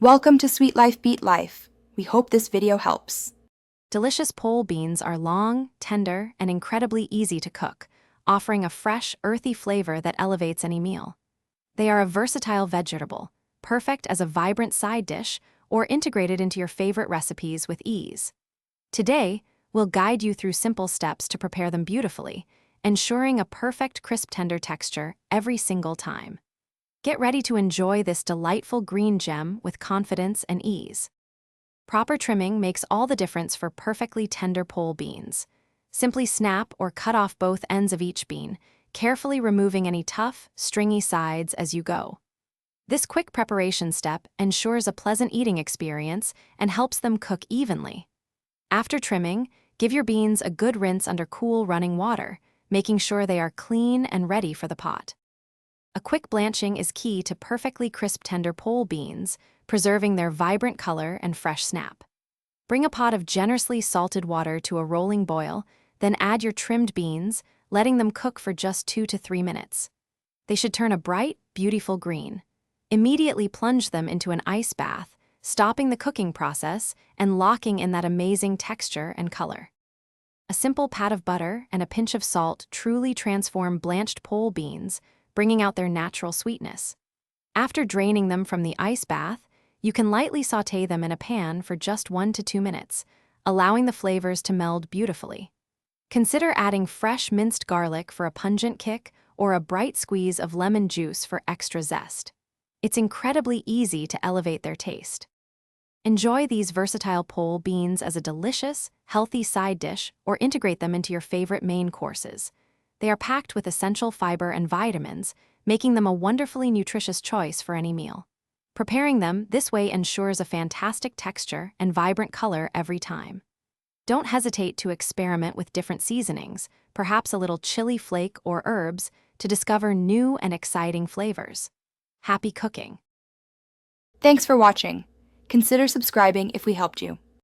Welcome to Sweet Life Beat Life. We hope this video helps. Delicious pole beans are long, tender, and incredibly easy to cook, offering a fresh, earthy flavor that elevates any meal. They are a versatile vegetable, perfect as a vibrant side dish or integrated into your favorite recipes with ease. Today, we'll guide you through simple steps to prepare them beautifully, ensuring a perfect crisp tender texture every single time. Get ready to enjoy this delightful green gem with confidence and ease. Proper trimming makes all the difference for perfectly tender pole beans. Simply snap or cut off both ends of each bean, carefully removing any tough, stringy sides as you go. This quick preparation step ensures a pleasant eating experience and helps them cook evenly. After trimming, give your beans a good rinse under cool running water, making sure they are clean and ready for the pot. A quick blanching is key to perfectly crisp tender pole beans, preserving their vibrant color and fresh snap. Bring a pot of generously salted water to a rolling boil, then add your trimmed beans, letting them cook for just 2 to 3 minutes. They should turn a bright, beautiful green. Immediately plunge them into an ice bath, stopping the cooking process and locking in that amazing texture and color. A simple pat of butter and a pinch of salt truly transform blanched pole beans, bringing out their natural sweetness. After draining them from the ice bath, you can lightly sauté them in a pan for just 1 to 2 minutes, allowing the flavors to meld beautifully. Consider adding fresh minced garlic for a pungent kick or a bright squeeze of lemon juice for extra zest. It's incredibly easy to elevate their taste. Enjoy these versatile pole beans as a delicious, healthy side dish or integrate them into your favorite main courses. They are packed with essential fiber and vitamins, making them a wonderfully nutritious choice for any meal. Preparing them this way ensures a fantastic texture and vibrant color every time. Don't hesitate to experiment with different seasonings, perhaps a little chili flake or herbs, to discover new and exciting flavors. Happy cooking! Thanks for watching. Consider subscribing if we helped you.